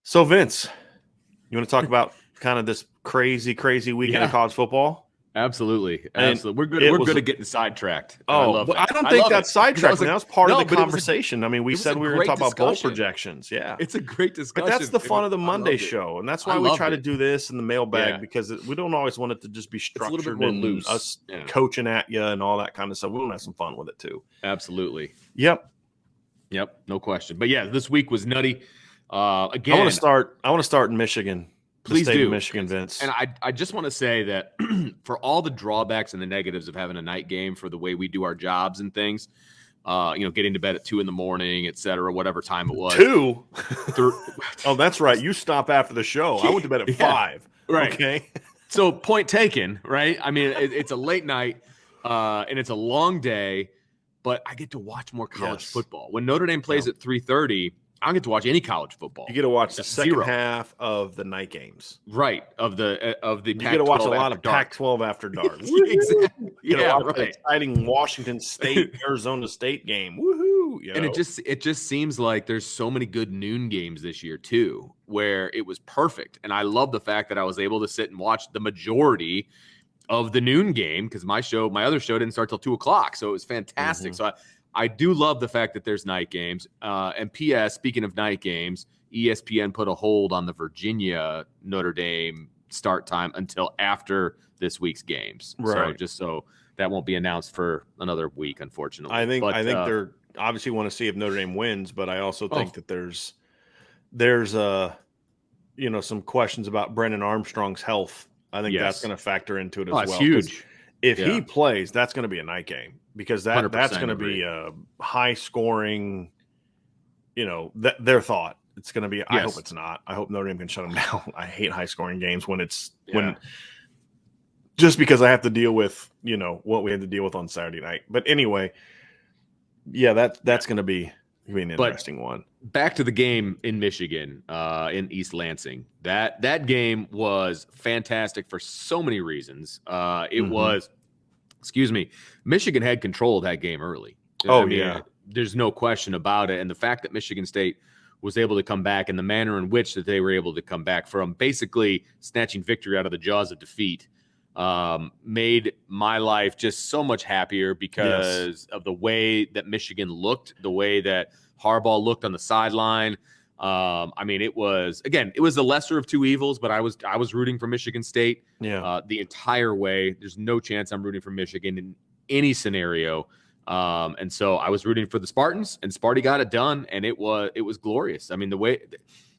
So, Vince, you want to talk about kind of this crazy weekend of college football? Absolutely. And We're good. it We're was good at getting sidetracked. And I oh, love but I that. don't I think love that's it. sidetracked. That was part of the But conversation. I mean, we said we were going to talk about bowl projections. Yeah. It's a great discussion. But that's the fun of the I Monday loved it. show. And that's I why we loved try to it. do this in the mailbag Yeah. because we don't always want it to just be It's a little bit structured more and loose. us Yeah. coaching at you and all that kind of stuff. We want to have some fun with it too. Absolutely. Yep. No question. But yeah, this week was nutty. Again, I want to start in Michigan. Please the state do, of Michigan, Vince. And I just want to say that for all the drawbacks and the negatives of having a night game for the way we do our jobs and things, getting to bed at 2 a.m, et cetera, whatever time it was. 2? Oh, that's right. You stop after the show. I went to bed at 5. Right. Okay. So point taken, right? I mean, it's a late night and it's a long day, but I get to watch more college football. When Notre Dame plays at 3:30, I don't get to watch any college football. You get to watch the second half of the night games. Right. Of the You get to watch a lot of Pac-12 after dark. Exactly. You get to watch an exciting Washington State, Arizona State game. Woohoo. And it just seems like there's so many good noon games this year too, where it was perfect. And I love the fact that I was able to sit and watch the majority of the noon game because my other show didn't start till 2:00. So it was fantastic. So I do love the fact that there's night games. And P.S., speaking of night games, ESPN put a hold on the Virginia Notre Dame start time until after this week's games. Right. So that won't be announced for another week, unfortunately. I think they're obviously want to see if Notre Dame wins, but I also think that there's some questions about Brennan Armstrong's health. I think that's going to factor into it as well. It's huge. If he plays, that's going to be a night game because that's going to be a high scoring, their thought. It's going to be, I hope it's not. I hope Notre Dame can shut them down. I hate high scoring games when just because I have to deal with, what we had to deal with on Saturday night. But anyway, that's going to be an interesting one. Back to the game in Michigan, in East Lansing. That game was fantastic for so many reasons. Michigan had control of that game early. There's no question about it. And the fact that Michigan State was able to come back and the manner in which that they were able to come back from basically snatching victory out of the jaws of defeat made my life just so much happier because of the way that Michigan looked, the way that Harbaugh looked on the sideline. It was the lesser of two evils, but I was rooting for Michigan State the entire way. There's no chance I'm rooting for Michigan in any scenario. And so I was rooting for the Spartans, and Sparty got it done, and it was glorious. I mean, the way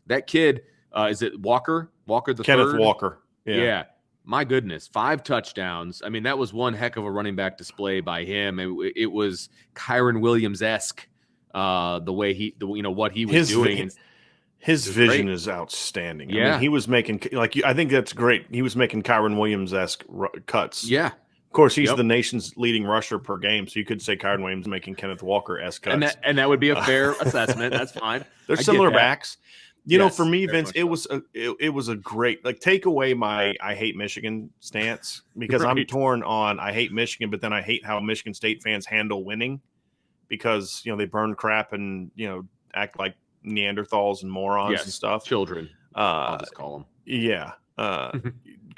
that kid is it Walker the Kenneth third? Walker. Yeah. My goodness, 5 touchdowns. I mean, that was one heck of a running back display by him. It was Kyron Williams-esque. The way what he was doing. His vision is outstanding. I mean, he was making I think that's great. He was making Kyron Williams-esque cuts. Yeah. Of course, he's the nation's leading rusher per game, so you could say Kyron Williams making Kenneth Walker-esque cuts. And that would be a fair assessment. That's fine. They're similar backs. For me, Vince, it was a great take away my I hate Michigan stance because I'm torn on I hate Michigan, but then I hate how Michigan State fans handle winning. Because they burn crap and act like Neanderthals and morons and stuff. Children, I'll just call them. Yeah,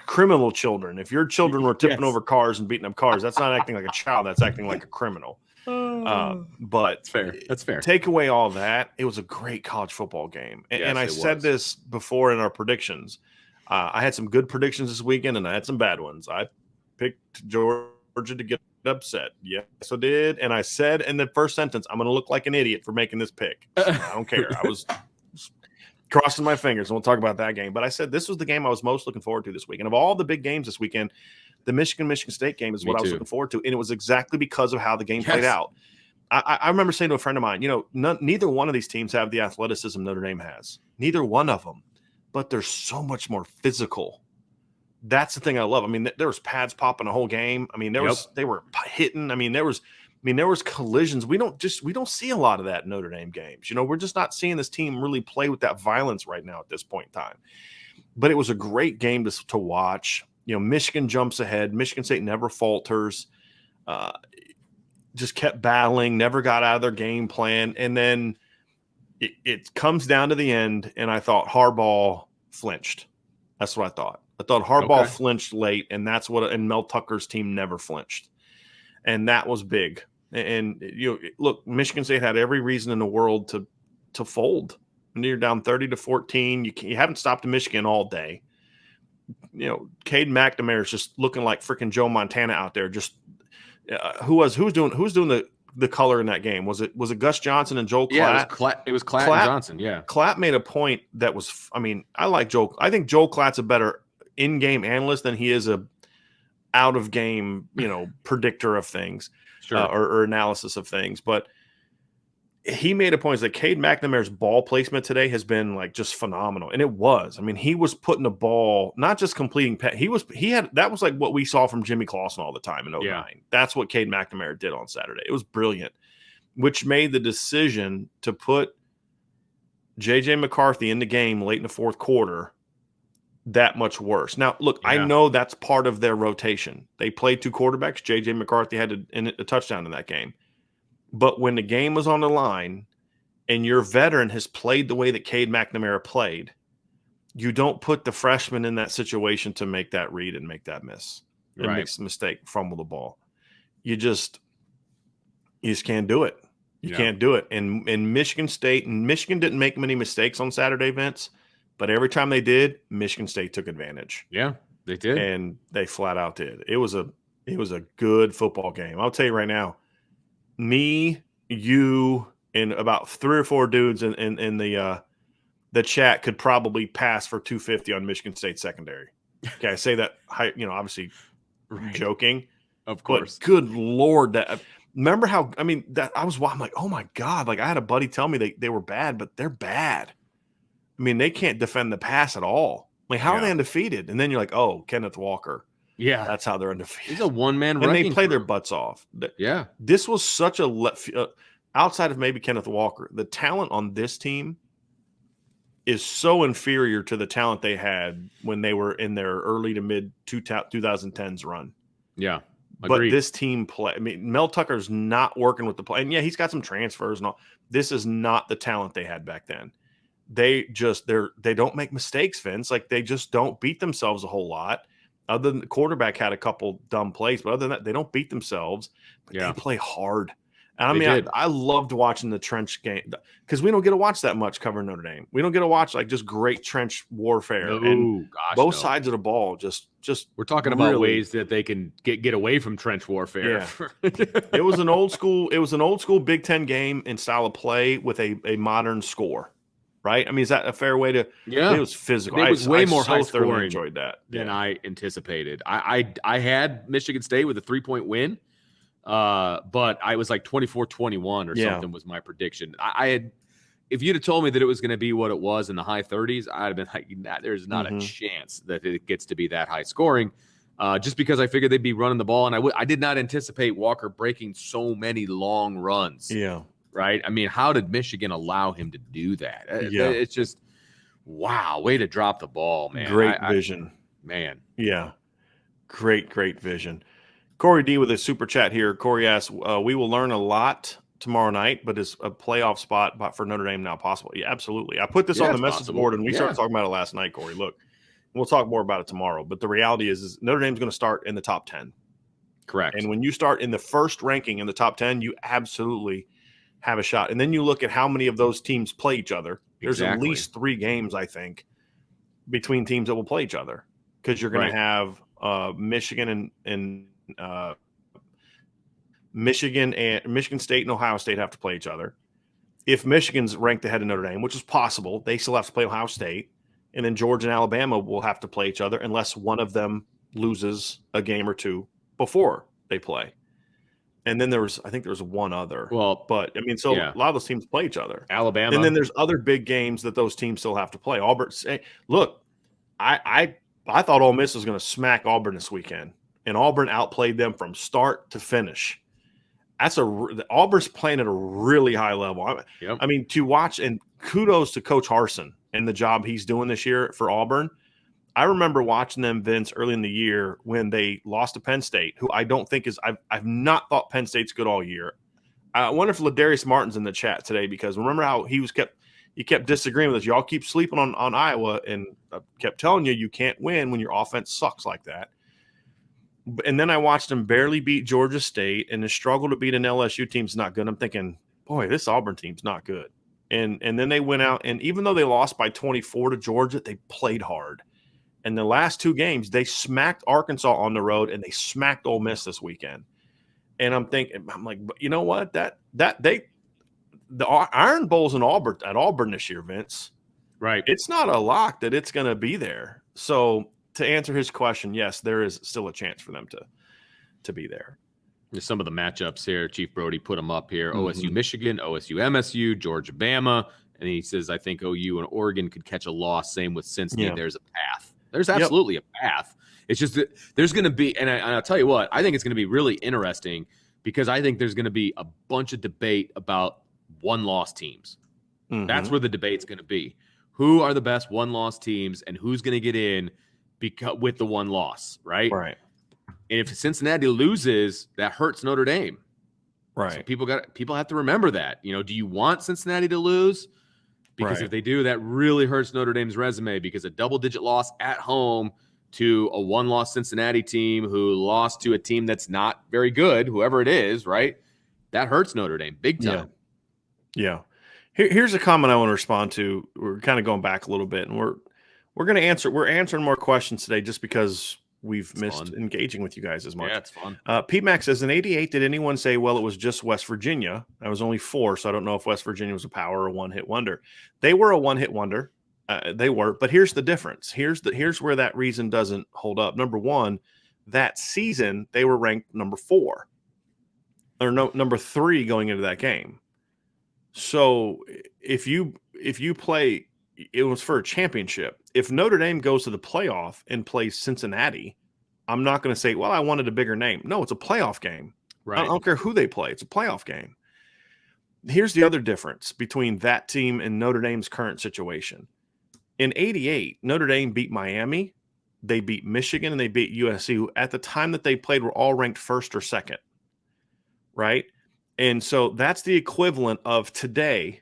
criminal children. If your children were tipping over cars and beating up cars, that's not acting like a child. That's acting like a criminal. But That's fair. Take away all that. It was a great college football game, and I said this before in our predictions. I had some good predictions this weekend, and I had some bad ones. I picked Georgia to get upset. Yes, I did. And I said in the first sentence, I'm going to look like an idiot for making this pick. So I don't care. I was crossing my fingers, and we'll talk about that game. But I said this was the game I was most looking forward to this week. And of all the big games this weekend, the Michigan State game is what I was looking forward to. And it was exactly because of how the game played out. I remember saying to a friend of mine, neither one of these teams have the athleticism Notre Dame has. Neither one of them. But they're so much more physical. That's the thing I love. I mean, there was pads popping the whole game. I mean, they were hitting. I mean, there was collisions. We don't see a lot of that in Notre Dame games. We're just not seeing this team really play with that violence right now at this point in time. But it was a great game to watch. Michigan jumps ahead. Michigan State never falters. Just kept battling, never got out of their game plan. And then, it comes down to the end, and I thought Harbaugh flinched. That's what I thought. I thought Harbaugh flinched late, and and Mel Tucker's team never flinched. And that was big. And look, Michigan State had every reason in the world to fold. And you're down 30-14. You haven't stopped Michigan all day. Cade McNamara is just looking like freaking Joe Montana out there. Just who's doing the color in that game? Was it Gus Johnson and Joel Klatt? Yeah, it was Klatt and Johnson. Yeah, Klatt made a point that was. I mean, I like Joel. I think Joel Klatt's a better in-game analyst than he is a out-of-game predictor of things, or analysis of things. But he made a point that Cade McNamara's ball placement today has been like just phenomenal, and it was. I mean, he was putting the ball, not just completing. That was like what we saw from Jimmy Clausen all the time in 2009. Yeah. That's what Cade McNamara did on Saturday. It was brilliant, which made the decision to put J.J. McCarthy in the game late in the fourth quarter that much worse. Now, look, I know that's part of their rotation. They played two quarterbacks. J.J. McCarthy had a touchdown in that game. But when the game was on the line and your veteran has played the way that Cade McNamara played, you don't put the freshman in that situation to make that read and make that miss. It makes a mistake, fumble the ball. You just can't do it. You can't do it. And Michigan State, and Michigan didn't make many mistakes on Saturday, Vince, but every time they did, Michigan State took advantage. Yeah, they did. And they flat out did. It was a good football game. I'll tell you right now, me, you, and about 3 or 4 dudes in the chat could probably pass for 250 on Michigan State secondary. Okay, I say that, obviously joking, of course. But good Lord, remember how? I mean, I'm like, oh my God! Like I had a buddy tell me they were bad, but they're bad. I mean, they can't defend the pass at all. Like, how are they undefeated? And then you're like, oh, Kenneth Walker. Yeah, that's how they're undefeated. He's a one-man and they play their butts off. Yeah, this was such outside of maybe Kenneth Walker, the talent on this team is so inferior to the talent they had when they were in their early to mid 2010s run. Yeah, agreed. But this team play. I mean, Mel Tucker's not working with the play, and he's got some transfers and all. This is not the talent they had back then. They don't make mistakes, Vince. Like they just don't beat themselves a whole lot. Other than the quarterback had a couple dumb plays, but other than that, they don't beat themselves. But they play hard. And I mean, I loved watching the trench game because we don't get to watch that much covering Notre Dame. We don't get to watch like just great trench warfare. Both sides of the ball. Just we're talking about ways that they can get away from trench warfare. Yeah. It was an old school Big Ten game in style of play with a modern score. Right? I mean, is that a fair way to? Yeah, it was physical. It was way more high scoring. Enjoyed that than I anticipated. I had Michigan State with a 3-point win, but I was like 24-21 or something was my prediction. I had, if you'd have told me that it was going to be what it was in the high 30s, I'd have been like, nah, there's not a chance that it gets to be that high scoring. Just because I figured they'd be running the ball, and I did not anticipate Walker breaking so many long runs. Yeah. Right. I mean, how did Michigan allow him to do that? It's just, wow, way to drop the ball, man. Great vision. Man. Yeah. Great vision. Corey D with a super chat here. Corey asks, we will learn a lot tomorrow night, but is a playoff spot for Notre Dame now possible? Yeah, absolutely. I put this on the message board, and we started talking about it last night, Corey. Look, we'll talk more about it tomorrow. But the reality is Notre Dame's going to start in the top 10. Correct. And when you start in the first ranking in the top 10, you absolutely have a shot. And then you look at how many of those teams play each other. There's at least 3 games, I think, between teams that will play each other, because you're going to have Michigan and Michigan State and Ohio State have to play each other. If Michigan's ranked ahead of Notre Dame, which is possible, they still have to play Ohio State. And then Georgia and Alabama will have to play each other unless one of them loses a game or two before they play. And then I think there was one other. Well, but I mean, so a lot of those teams play each other. Alabama. And then there's other big games that those teams still have to play. Auburn. Look, I thought Ole Miss was going to smack Auburn this weekend, and Auburn outplayed them from start to finish. Auburn's playing at a really high level. I mean, to watch, and kudos to Coach Harsin and the job he's doing this year for Auburn. I remember watching them, Vince, early in the year when they lost to Penn State, who I don't think is – I've not thought Penn State's good all year. I wonder if Ladarius Martin's in the chat today, because remember how he you kept disagreeing with us. Y'all keep sleeping on Iowa, and I kept telling you can't win when your offense sucks like that. And then I watched them barely beat Georgia State, and the struggle to beat an LSU team's not good. I'm thinking, boy, this Auburn team's not good. And then they went out, and even though they lost by 24 to Georgia, they played hard. And the last two games, they smacked Arkansas on the road, and they smacked Ole Miss this weekend. And I'm like, you know what? The Iron Bowl's at Auburn this year, Vince. Right. It's not a lock that it's going to be there. So to answer his question, yes, there is still a chance for them to be there. There's some of the matchups here. Chief Brody put them up here. OSU, Michigan, OSU, MSU, Georgia, Bama. And he says, I think OU and Oregon could catch a loss. Same with Cincinnati. Yeah. There's a path. There's absolutely a path. It's just that there's going to be, and I'll tell you what, I think it's going to be really interesting because I think there's going to be a bunch of debate about one-loss teams. That's where the debate's going to be. Who are the best one-loss teams and who's going to get in with the one loss, right? Right. And if Cincinnati loses, that hurts Notre Dame. Right. So people have to remember that. Do you want Cincinnati to lose? Because if they do, that really hurts Notre Dame's resume because a double-digit loss at home to a one-loss Cincinnati team who lost to a team that's not very good, whoever it is, right? That hurts Notre Dame big time. Yeah. Here's a comment I want to respond to. We're kind of going back a little bit, and we're answering more questions today just because we've missed engaging with you guys as much. Yeah, it's fun. P-Mac says, in 88, did anyone say, well, it was just West Virginia? I was only 4, so I don't know if West Virginia was a power or a one-hit wonder. They were a one-hit wonder. They were. But here's the difference. Here's where that reason doesn't hold up. Number one, that season, they were ranked number 4. Or number 3 going into that game. So if you play, it was for a championship. If Notre Dame goes to the playoff and plays Cincinnati, I'm not going to say, well, I wanted a bigger name. No, it's a playoff game. Right. I don't care who they play. It's a playoff game. Here's the other difference between that team and Notre Dame's current situation. In 88, Notre Dame beat Miami, they beat Michigan, and they beat USC, who at the time that they played were all ranked 1st or 2nd, right? And so that's the equivalent of today,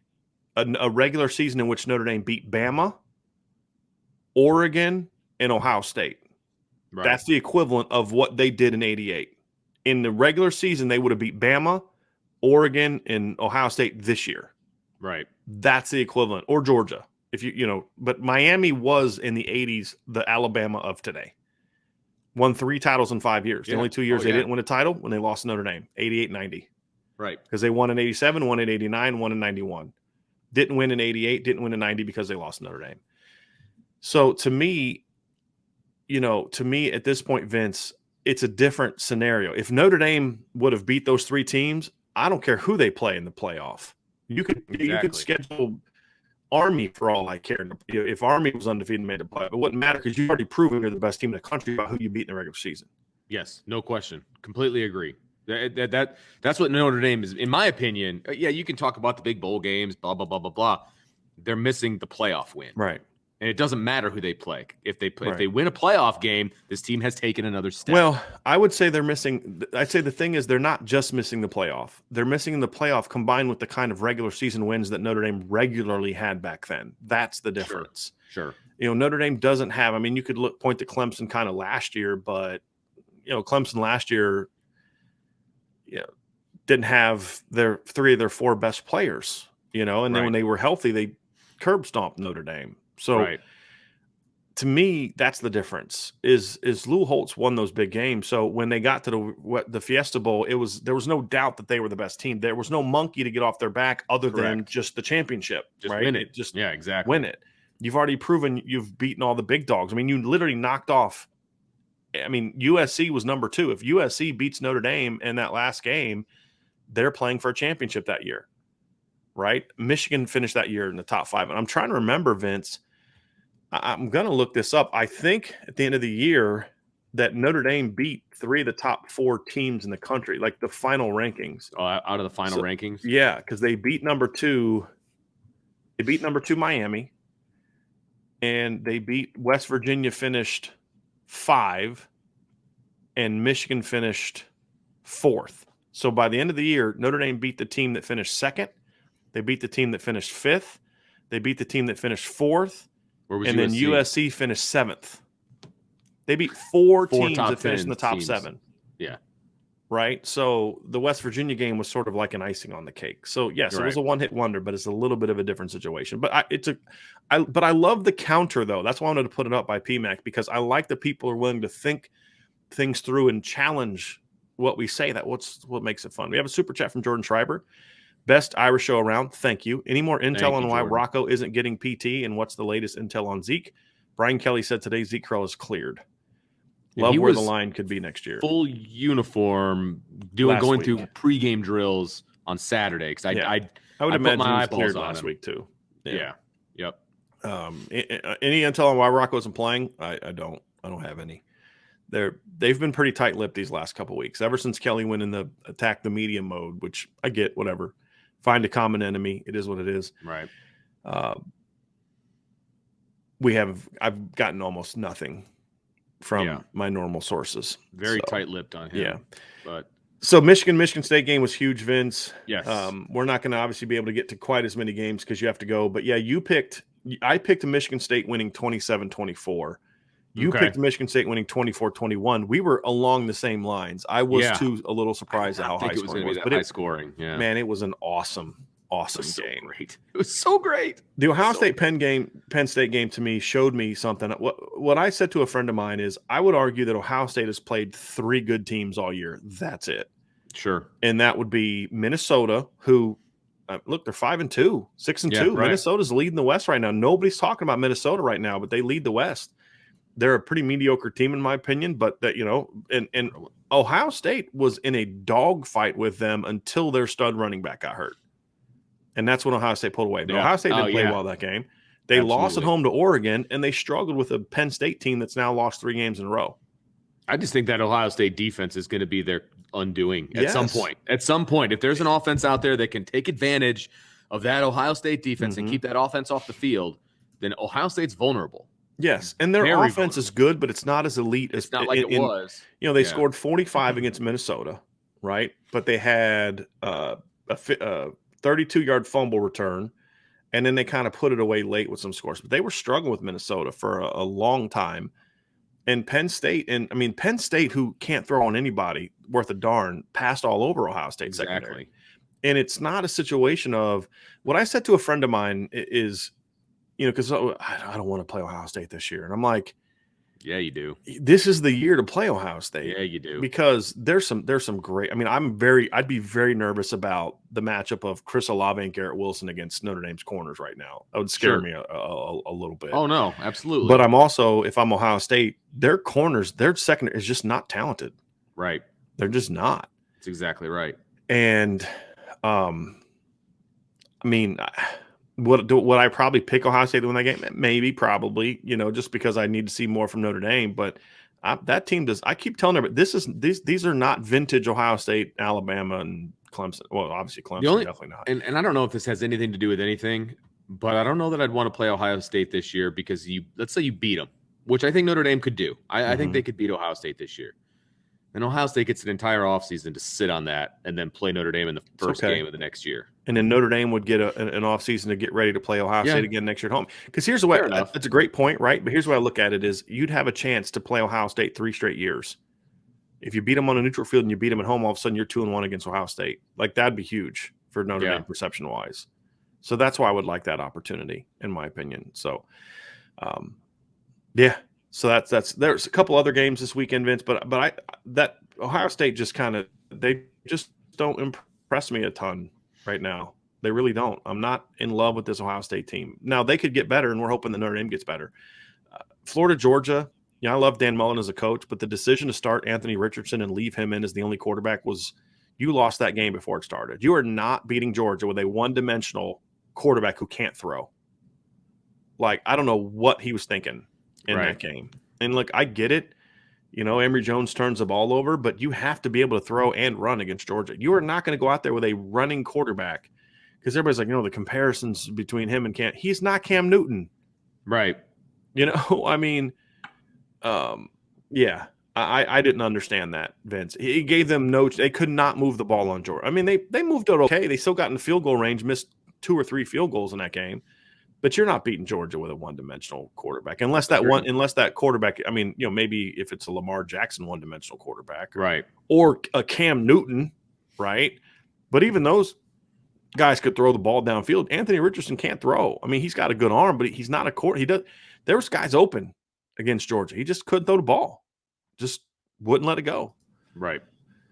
a regular season in which Notre Dame beat Bama, Oregon, and Ohio State. Right. That's the equivalent of what they did in 88. In the regular season, they would have beat Bama, Oregon, and Ohio State this year. Right. That's the equivalent. Or Georgia. But Miami was in the 80s the Alabama of today. Won 3 titles in 5 years. The only 2 years they didn't win a title when they lost to Notre Dame, 88-90. Right. Because they won in 87, won in 89, won in 91. Didn't win in 88, didn't win in 90 because they lost Notre Dame. So to me at this point, Vince, it's a different scenario. If Notre Dame would have beat those 3 teams, I don't care who they play in the playoff. You could schedule Army for all I care. If Army was undefeated and made the play, it wouldn't matter because you've already proven you're the best team in the country about who you beat in the regular season. Yes, no question. Completely agree. That's what Notre Dame is, in my opinion. Yeah, you can talk about the big bowl games, blah, blah, blah, blah, blah. They're missing the playoff win. Right. And it doesn't matter who they play. If they win a playoff game, this team has taken another step. Well, I would say they're missing. I'd say the thing is they're not just missing the playoff. They're missing the playoff combined with the kind of regular season wins that Notre Dame regularly had back then. That's the difference. Sure. Notre Dame doesn't have. I mean, you could point to Clemson kind of last year, but Clemson last year, didn't have their 3 of their 4 best players. And then when they were healthy, they curb stomped Notre Dame. So to me, that's the difference is Lou Holtz won those big games. So when they got to the Fiesta Bowl, there was no doubt that they were the best team. There was no monkey to get off their back other than just the championship. Just right? Win it. Exactly. Win it. You've already proven you've beaten all the big dogs. I mean, you literally knocked off. I mean, USC was number 2. If USC beats Notre Dame in that last game, they're playing for a championship that year, right? Michigan finished that year in the top 5. And I'm trying to remember, Vince, I'm going to look this up. I think at the end of the year that Notre Dame beat 3 of the top 4 teams in the country, like the final rankings. Oh, out of the final rankings? Yeah, because they beat number 2. They beat number 2 Miami, and they beat West Virginia finished 5, and Michigan finished 4th. So by the end of the year, Notre Dame beat the team that finished 2nd. They beat the team that finished 5th. They beat the team that finished 4th, and then USC? USC finished 7th. They beat four teams that finished in the top teams. 7. Yeah. Right? So the West Virginia game was sort of like an icing on the cake. So, yes, it was a one-hit wonder, but it's a little bit of a different situation. But I love the counter, though. That's why I wanted to put it up by PMAC, because I like that people are willing to think things through and challenge what we say. What makes it fun. We have a super chat from Jordan Schreiber. Best Irish show around. Thank you. Any more intel on why Rocco isn't getting PT, and what's the latest intel on Zeke? Brian Kelly said today Zeke Curl is cleared. Love where the line could be next year. Full uniform, going through pregame drills on Saturday, because I would imagine my he was cleared last week too. Yeah. Yep. Any intel on why Rocco isn't playing? I don't have any. They've been pretty tight-lipped these last couple weeks. Ever since Kelly went in the attack the media mode, which I get, whatever. Find a common enemy. It is what it is. Right. I've gotten almost nothing from my normal sources. Very tight-lipped on him. Yeah. But so Michigan State game was huge, Vince. Yes. We're not going to obviously be able to get to quite as many games because you have to go. But yeah, I picked Michigan State winning 27-24. You picked Michigan State winning 24-21. We were along the same lines. I was too a little surprised at how high scoring it was. But high scoring. Yeah. Man, it was an awesome game. Great. It was so great. The Ohio State Penn State game to me showed me something. What I said to a friend of mine is I would argue that Ohio State has played 3 good teams all year. That's it. Sure. And that would be Minnesota, who look, they're 5-2, 6-2. Right. Minnesota's leading the West right now. Nobody's talking about Minnesota right now, but they lead the West. They're a pretty mediocre team in my opinion, but that, and Ohio State was in a dogfight with them until their stud running back got hurt. And that's when Ohio State pulled away. But Ohio State didn't play well that game. They lost at home to Oregon, and they struggled with a Penn State team that's now lost 3 games in a row. I just think that Ohio State defense is going to be their undoing at some point. At some point, if there's an offense out there that can take advantage of that Ohio State defense and keep that offense off the field, then Ohio State's vulnerable. Yes, and their offense is good, but it's not as elite as it's not like it was. They scored 45 against Minnesota, right? But they had a 32-yard fumble return, and then they kind of put it away late with some scores. But they were struggling with Minnesota for a long time. And Penn State, who can't throw on anybody worth a darn, passed all over Ohio State secondary. And it's not a situation of what I said to a friend of mine is, because I don't want to play Ohio State this year. And I'm like, yeah, you do. This is the year to play Ohio State. Yeah, you do. Because there's some great. I'd be very nervous about the matchup of Chris Olave and Garrett Wilson against Notre Dame's corners right now. That would scare me a little bit. Oh no, absolutely. But I'm also, if I'm Ohio State, their corners, their secondary is just not talented. Right. They're just not. That's exactly right. And, would I probably pick Ohio State to win that game? Maybe, probably, just because I need to see more from Notre Dame. But that team does. I keep telling everybody these are not vintage Ohio State, Alabama, and Clemson. Well, obviously Clemson, definitely not. And I don't know if this has anything to do with anything, but I don't know that I'd want to play Ohio State this year because let's say you beat them, which I think Notre Dame could do. I think they could beat Ohio State this year. And Ohio State gets an entire offseason to sit on that and then play Notre Dame in the first game of the next year. And then Notre Dame would get an offseason to get ready to play Ohio State again next year at home. Because here's the way – that's a great point, right? But here's the way I look at it is you'd have a chance to play Ohio State 3 straight years. If you beat them on a neutral field and you beat them at home, all of a sudden you're 2-1 against Ohio State. Like, that'd be huge for Notre Dame perception-wise. So that's why I would like that opportunity, in my opinion. So, So that's there's a couple other games this weekend, Vince, but that Ohio State just they just don't impress me a ton right now. They really don't. I'm not in love with this Ohio State team. Now they could get better, and we're hoping that Notre Dame gets better. Florida, Georgia. I love Dan Mullen as a coach, but the decision to start Anthony Richardson and leave him in as the only quarterback you lost that game before it started. You are not beating Georgia with a one-dimensional quarterback who can't throw. Like, I don't know what he was thinking in that game. And look, I get it. Emory Jones turns the ball over, but you have to be able to throw and run against Georgia. You are not going to go out there with a running quarterback because everybody's like, the comparisons between him and Cam. He's not Cam Newton. Right. I didn't understand that, Vince. He gave them they could not move the ball on Georgia. They moved it okay. They still got in the field goal range, missed 2 or 3 field goals in that game. but you're not beating Georgia with a one-dimensional quarterback unless that quarterback. I mean, maybe if it's a Lamar Jackson one-dimensional quarterback, right, or a Cam Newton, right? But even those guys could throw the ball downfield. Anthony Richardson can't throw. I mean, he's got a good arm, but he's not a quarter. There was guys open against Georgia. He just couldn't throw the ball. Just wouldn't let it go. Right.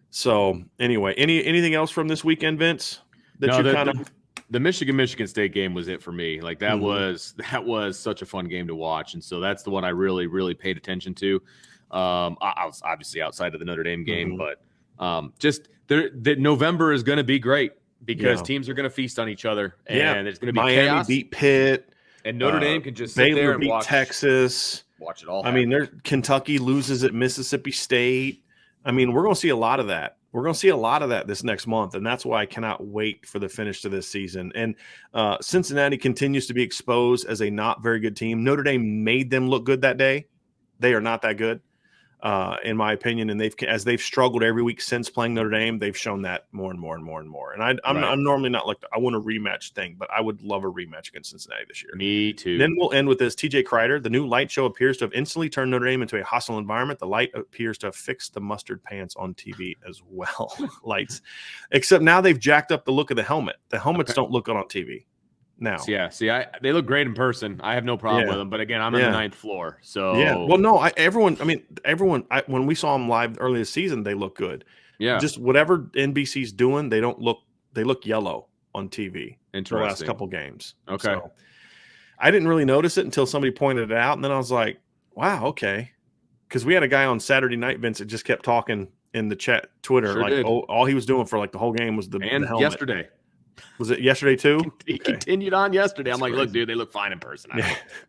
So anyway, anything else from this weekend, Vince? The Michigan State game was it for me. Like that was such a fun game to watch, and so that's the one I really, really paid attention to. I was obviously outside of the Notre Dame game, but November is going to be great because teams are going to feast on each other, and there's going to be Miami chaos. Beat Pitt, and Notre Dame can just sit Baylor there and beat watch Texas. Watch it all. I mean, Kentucky loses at Mississippi State. I mean, we're going to see a lot of that. We're going to see a lot of that this next month, and that's why I cannot wait for the finish to this season. And Cincinnati continues to be exposed as a not very good team. Notre Dame made them look good that day. They are not that good, in my opinion, and as they've struggled every week since playing Notre Dame, they've shown that more and more and more and more. And I'm normally not like I want a rematch thing, but I would love a rematch against Cincinnati this year. Me too. Then we'll end with this. TJ Kreider, the new light show appears to have instantly turned Notre Dame into a hostile environment. The light appears to have fixed the mustard pants on TV as well. Lights, except now they've jacked up the look of the helmet. The helmets don't look good on TV. Now, they look great in person. I have no problem with them, but again, I'm on the 9th floor, so Well, no, everyone. When we saw them live early this season, they look good. Yeah, just whatever NBC's doing, they look yellow on TV. Interesting. The last couple games. Okay, so, I didn't really notice it until somebody pointed it out, and then I was like, "Wow, okay." Because we had a guy on Saturday night, Vince, that just kept talking in the chat, Twitter, all he was doing for like the whole game was the helmet. Yesterday. Was it yesterday too? He continued on yesterday. I'm like, look, dude, they look fine in person.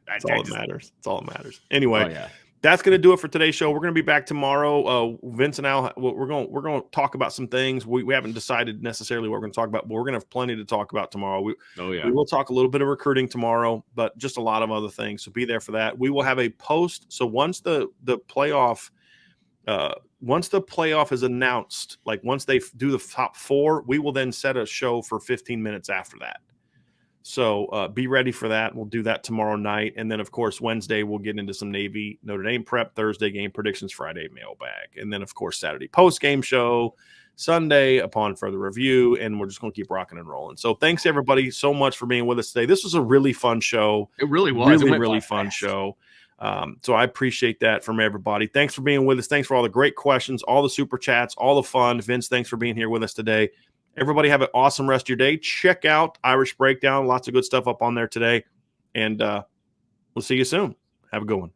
That's all that matters. That's all that matters. Anyway, that's going to do it for today's show. We're going to be back tomorrow. Vince and Al, we're going to talk about some things. We haven't decided necessarily what we're going to talk about, but we're going to have plenty to talk about tomorrow. We will talk a little bit of recruiting tomorrow, but just a lot of other things. So be there for that. We will have a post. So once the playoff is announced, like once they do the top 4, we will then set a show for 15 minutes after that. So be ready for that. We'll do that tomorrow night. And then, of course, Wednesday, we'll get into some Navy Notre Dame prep, Thursday game predictions, Friday mailbag. And then, of course, Saturday post-game show, Sunday upon further review. And we're just going to keep rocking and rolling. So thanks, everybody, so much for being with us today. This was a really fun show. It really was. Really fun show. So I appreciate that from everybody. Thanks for being with us. Thanks for all the great questions, all the super chats, all the fun. Vince, thanks for being here with us today. Everybody have an awesome rest of your day. Check out Irish Breakdown. Lots of good stuff up on there today. And we'll see you soon. Have a good one.